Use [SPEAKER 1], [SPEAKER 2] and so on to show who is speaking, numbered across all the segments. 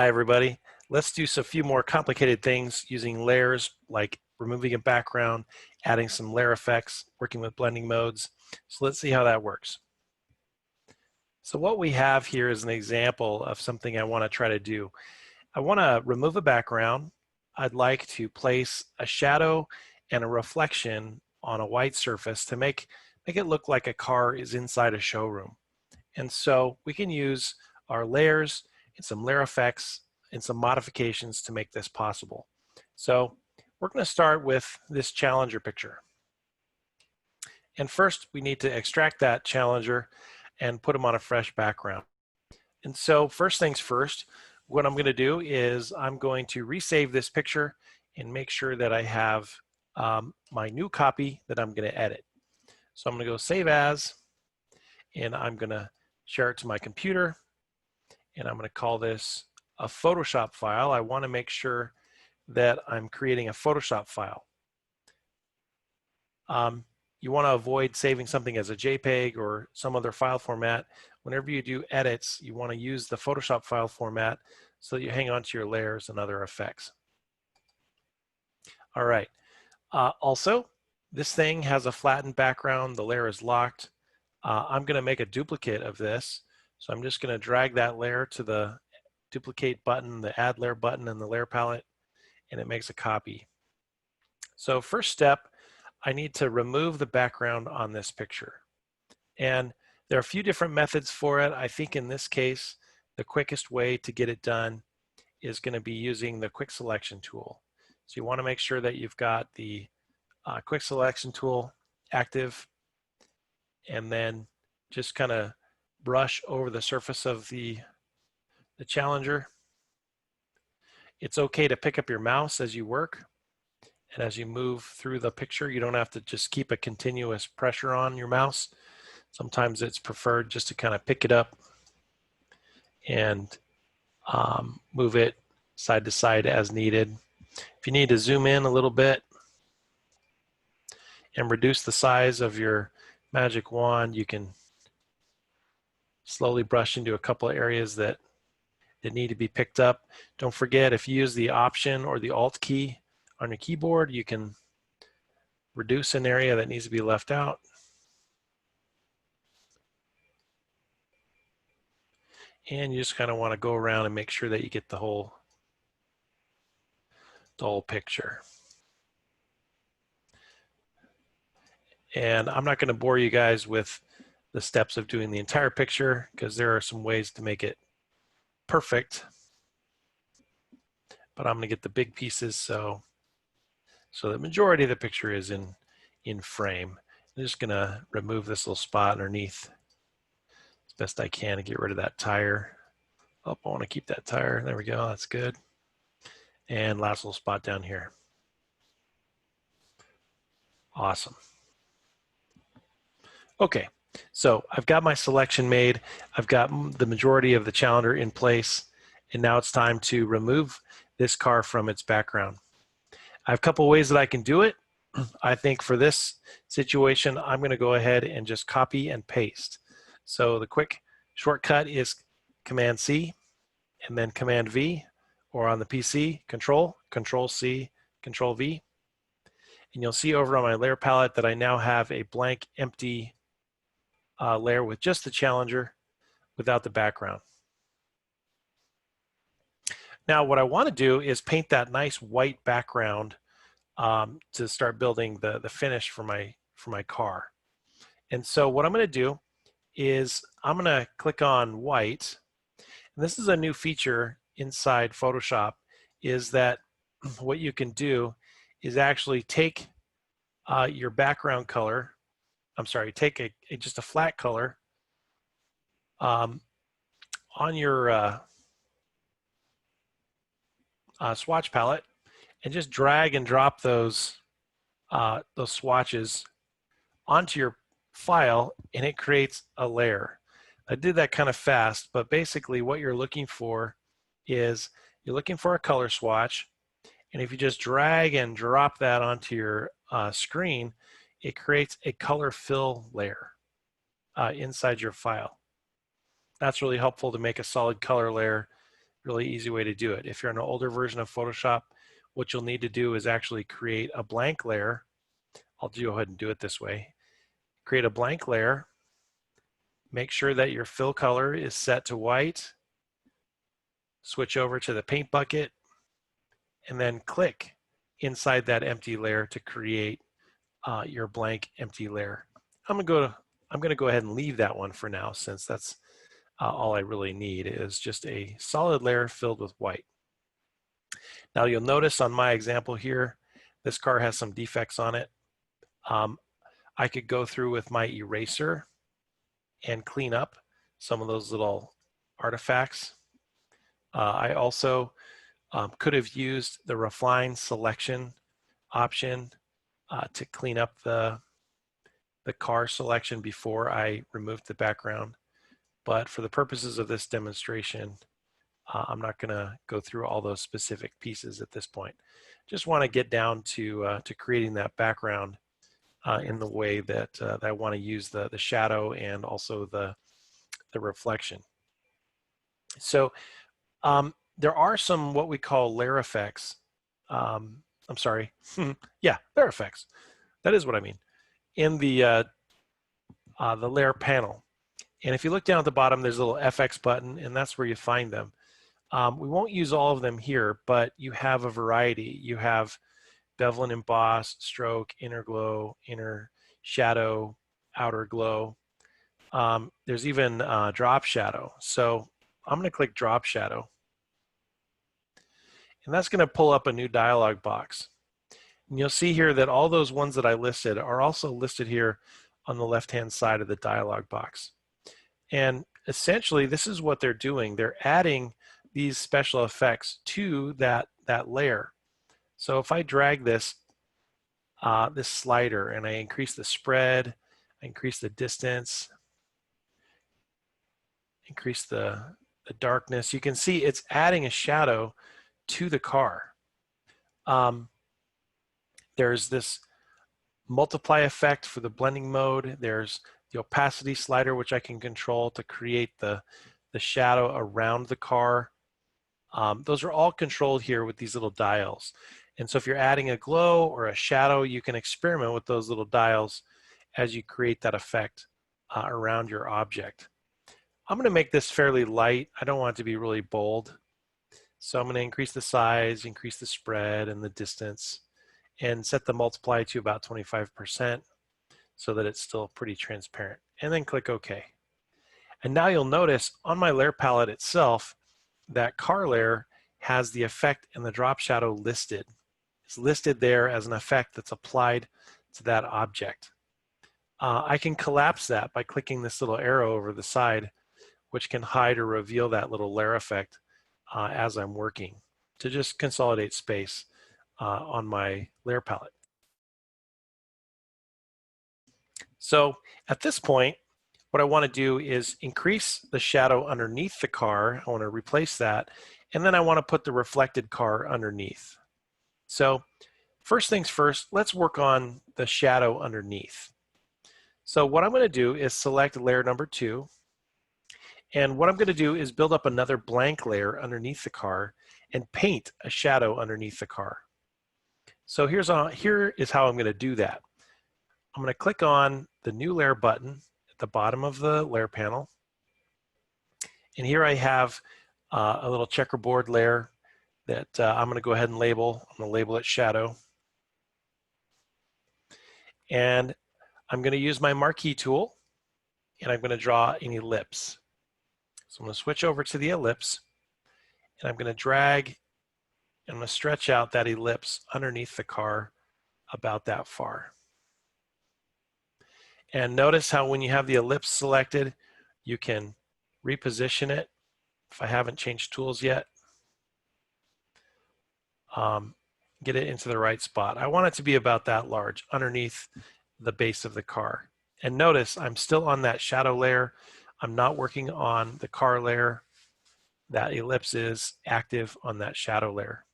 [SPEAKER 1] Hi, everybody. Let's do a few more complicated things using layers, like removing a background, adding some layer effects, working with blending modes. So let's see how that works. So what we have here is an example of something I want to try to do. I want to remove a background. I'd like to place a shadow and a reflection on a white surface to make it look like a car is inside a showroom. And so we can use our layers and some layer effects and some modifications to make this possible. So we're going to start with this Challenger picture. And first we need to extract that Challenger and put them on a fresh background. And so first things first, what I'm going to do is I'm going to resave this picture and make sure that I have my new copy that I'm going to edit. So I'm going to go save as, and I'm going to share it to my computer, and I'm going to call this a Photoshop file. I want to make sure that I'm creating a Photoshop file. You want to avoid saving something as a JPEG or some other file format. Whenever you do edits, you want to use the Photoshop file format so that you hang on to your layers and other effects. All right. Also, this thing has a flattened background. The layer is locked. I'm going to make a duplicate of this. So I'm just going to drag that layer to the duplicate button, the add layer button in the layer palette, and it makes a copy. So first step, I need to remove the background on this picture. And there are a few different methods for it. I think in this case, the quickest way to get it done is going to be using the quick selection tool. So you want to make sure that you've got the quick selection tool active, and then just kind of brush over the surface of the Challenger. It's okay to pick up your mouse as you work, and as you move through the picture, you don't have to just keep a continuous pressure on your mouse. Sometimes it's preferred just to kind of pick it up and move it side to side as needed. If you need to zoom in a little bit and reduce the size of your magic wand, you can slowly brush into a couple of areas that need to be picked up. Don't forget, if you use the Option or the Alt key on your keyboard, you can reduce an area that needs to be left out. And you just kind of want to go around and make sure that you get the whole picture. And I'm not going to bore you guys with the steps of doing the entire picture, because there are some ways to make it perfect. But I'm going to get the big pieces so the majority of the picture is in frame. I'm just going to remove this little spot underneath as best I can to get rid of that tire. Oh, I want to keep that tire. There we go. That's good. And last little spot down here. Awesome. Okay, so I've got my selection made. I've got the majority of the Challenger in place, and now it's time to remove this car from its background. I have a couple ways that I can do it. I think for this situation, I'm going to go ahead and just copy and paste. So the quick shortcut is Command C and then Command V, or on the PC, Control C, Control V. And you'll see over on my layer palette that I now have a blank, empty layer with just the Challenger without the background. Now what I want to do is paint that nice white background to start building the finish for my car. And so what I'm going to do is I'm going to click on white. And this is a new feature inside Photoshop, is that what you can do is actually take your background color, take just a flat color on your swatch palette, and just drag and drop those swatches onto your file, and it creates a layer. I did that kind of fast, but basically what you're looking for is you're looking for a color swatch, and if you just drag and drop that onto your screen, it creates a color fill layer inside your file. That's really helpful to make a solid color layer Really easy way to do it. If you're on an older version of Photoshop, what you'll need to do is actually create a blank layer. I'll go ahead and do it this way. Create a blank layer. Make sure that your fill color is set to white. Switch over to the paint bucket and then click inside that empty layer to create your blank empty layer. I'm gonna go ahead and leave that one for now, since that's all I really need is just a solid layer filled with white. Now you'll notice on my example here, this car has some defects on it. I could go through with my eraser and clean up some of those little artifacts. I also could have used the refine selection option to clean up the car selection before I removed the background. But for the purposes of this demonstration, I'm not going to go through all those specific pieces at this point. Just want to get down to creating that background in the way that, that I want to use the shadow and also the reflection. So there are some what we call layer effects. I'm sorry. Yeah, layer effects. That is what I mean. In the layer panel. And if you look down at the bottom, there's a little FX button, and that's where you find them. We won't use all of them here, but you have a variety. You have bevel and emboss, stroke, inner glow, inner shadow, outer glow. There's even drop shadow. So I'm going to click drop shadow. And that's going to pull up a new dialog box. And you'll see here that all those ones that I listed are also listed here on the left-hand side of the dialog box. And essentially, this is what they're doing. They're adding these special effects to that layer. So if I drag this this slider and I increase the spread, I increase the distance, increase the darkness, you can see it's adding a shadow to the car. There's this multiply effect for the blending mode. There's the opacity slider, which I can control to create the shadow around the car. Those are all controlled here with these little dials. And so if you're adding a glow or a shadow, you can experiment with those little dials as you create that effect around your object. I'm going to make this fairly light. I don't want it to be really bold. So I'm going to increase the size, increase the spread and the distance, and set the multiply to about 25% so that it's still pretty transparent. And then click OK. And now you'll notice on my layer palette itself, that car layer has the effect and the drop shadow listed. It's listed there as an effect that's applied to that object. I can collapse that by clicking this little arrow over the side, which can hide or reveal that little layer effect as I'm working to just consolidate space on my layer palette. So at this point, what I want to do is increase the shadow underneath the car. I want to replace that. And then I want to put the reflected car underneath. So first things first, let's work on the shadow underneath. So what I'm going to do is select layer number 2. And what I'm going to do is build up another blank layer underneath the car and paint a shadow underneath the car. So here is how I'm going to do that. I'm going to click on the new layer button at the bottom of the layer panel. And here I have a little checkerboard layer that I'm going to go ahead and label. I'm going to label it shadow. And I'm going to use my marquee tool, and I'm going to draw an ellipse. So I'm going to switch over to the ellipse, and I'm going to drag and I'm going to stretch out that ellipse underneath the car about that far. And notice how when you have the ellipse selected, you can reposition it. If I haven't changed tools yet, get it into the right spot. I want it to be about that large underneath the base of the car. And notice I'm still on that shadow layer. I'm not working on the car layer. That ellipse is active on that shadow layer.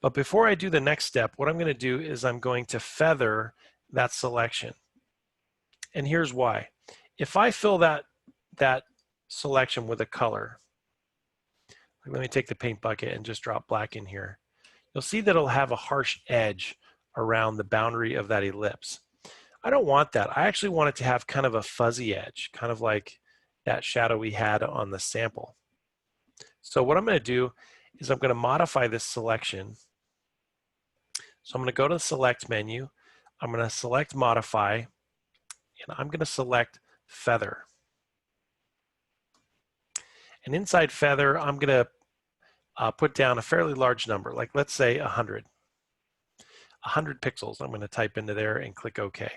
[SPEAKER 1] But before I do the next step, what I'm going to do is I'm going to feather that selection. And here's why. If I fill that selection with a color, Let me take the paint bucket and just drop black in here. You'll see that it'll have a harsh edge around the boundary of that ellipse. I don't want that. I actually want it to have kind of a fuzzy edge, kind of like that shadow we had on the sample. So what I'm going to do is I'm going to modify this selection. So I'm going to go to the select menu. I'm going to select modify, and I'm going to select feather. And inside feather, I'm going to put down a fairly large number, like let's say 100. 100 pixels. I'm going to type into there and click OK.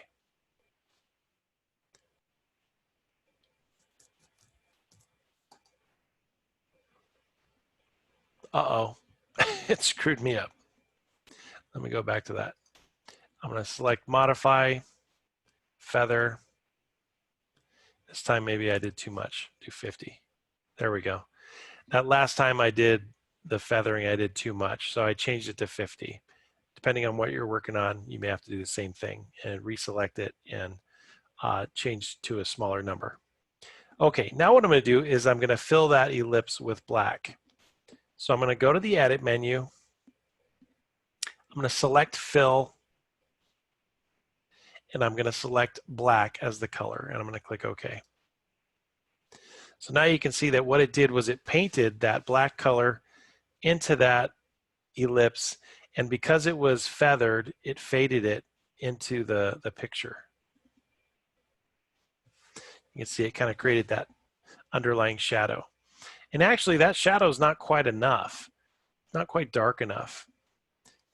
[SPEAKER 1] Uh-oh, it screwed me up. Let me go back to that. I'm going to select modify, feather. This time maybe I did too much, do 50. There we go. That last time I did the feathering, I did too much, so I changed it to 50. Depending on what you're working on, you may have to do the same thing and reselect it and change to a smaller number. Okay, now what I'm going to do is I'm going to fill that ellipse with black. So I'm going to go to the edit menu. I'm going to select fill, and I'm going to select black as the color, and I'm going to click OK. So now you can see that what it did was it painted that black color into that ellipse, and because it was feathered, it faded it into the picture. You can see it kind of created that underlying shadow. And actually that shadow is not quite enough, not quite dark enough.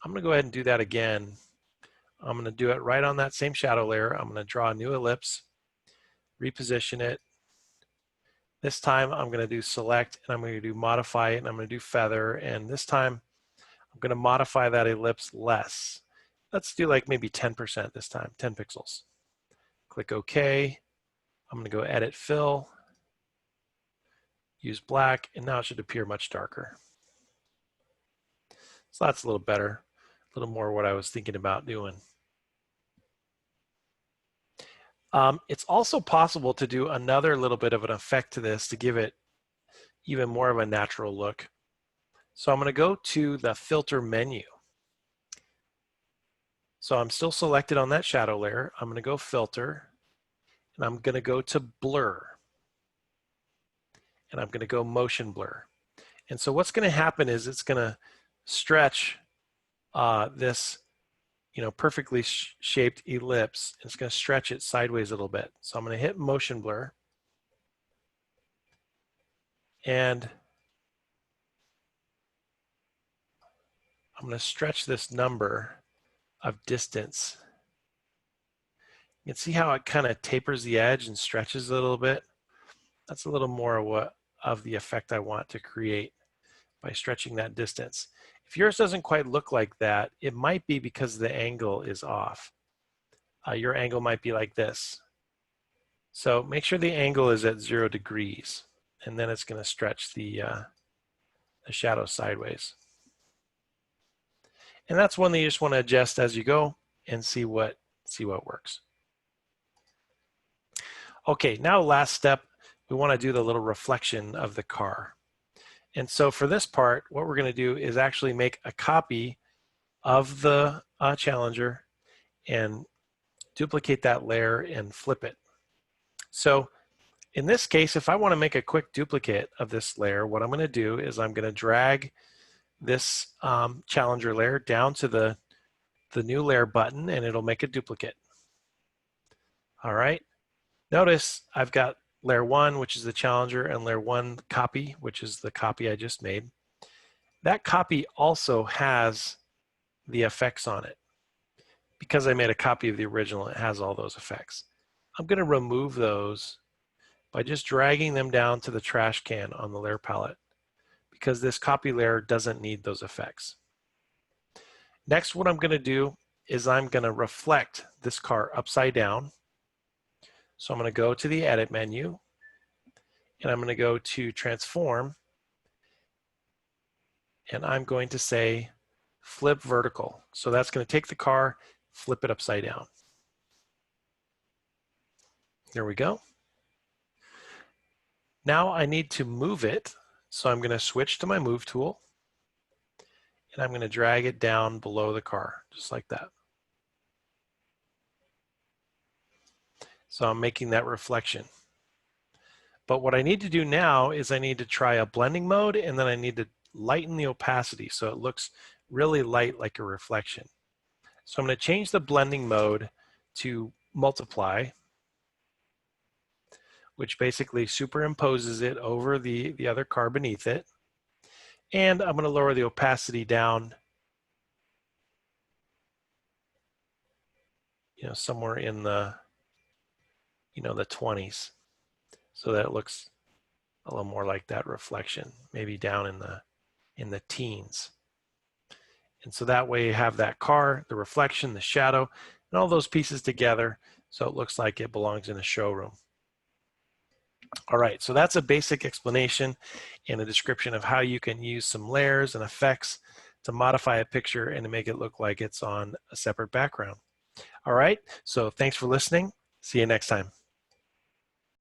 [SPEAKER 1] I'm going to go ahead and do that again. I'm going to do it right on that same shadow layer. I'm going to draw a new ellipse, reposition it. This time I'm going to do select, and I'm going to do modify, and I'm going to do feather, and this time I'm going to modify that ellipse less. Let's do like maybe 10% this time, 10 pixels. Click OK. I'm going to go edit fill, use black, and now it should appear much darker. So that's a little better, a little more what I was thinking about doing. It's also possible to do another little bit of an effect to this to give it even more of a natural look. So I'm going to go to the filter menu. So I'm still selected on that shadow layer. I'm going to go filter, and I'm going to go to blur, and I'm going to go motion blur. And so what's going to happen is it's going to stretch this perfectly shaped ellipse. It's going to stretch it sideways a little bit. So I'm going to hit motion blur, and I'm going to stretch this number of distance. You can see how it kind of tapers the edge and stretches a little bit. That's a little more of the effect I want to create by stretching that distance. If yours doesn't quite look like that, it might be because the angle is off. Your angle might be like this. So make sure the angle is at 0 degrees, and then it's going to stretch the shadow sideways. And that's one that you just want to adjust as you go and see what works. Okay, now last step, we want to do the little reflection of the car. And so for this part, what we're going to do is actually make a copy of the Challenger and duplicate that layer and flip it. So in this case, if I want to make a quick duplicate of this layer, what I'm going to do is I'm going to drag this Challenger layer down to the new layer button, and it'll make a duplicate. All right. Notice I've got layer 1, which is the Challenger, and layer 1 copy, which is the copy I just made. That copy also has the effects on it. Because I made a copy of the original, it has all those effects. I'm going to remove those by just dragging them down to the trash can on the layer palette, because this copy layer doesn't need those effects. Next, what I'm going to do is I'm going to reflect this car upside down. So I'm going to go to the edit menu, and I'm going to go to transform, and I'm going to say flip vertical. So that's going to take the car, flip it upside down. There we go. Now I need to move it So I'm going to switch to my move tool, and I'm going to drag it down below the car, just like that. So I'm making that reflection. But what I need to do now is I need to try a blending mode, and then I need to lighten the opacity so it looks really light like a reflection. So I'm going to change the blending mode to multiply, which basically superimposes it over the other car beneath it. And I'm going to lower the opacity down, somewhere in the, the 20s, so that it looks a little more like that reflection, maybe down in the teens. And so that way you have that car, the reflection, the shadow, and all those pieces together, so it looks like it belongs in a showroom. All right, so that's a basic explanation and a description of how you can use some layers and effects to modify a picture and to make it look like it's on a separate background. All right, so thanks for listening. See you next time.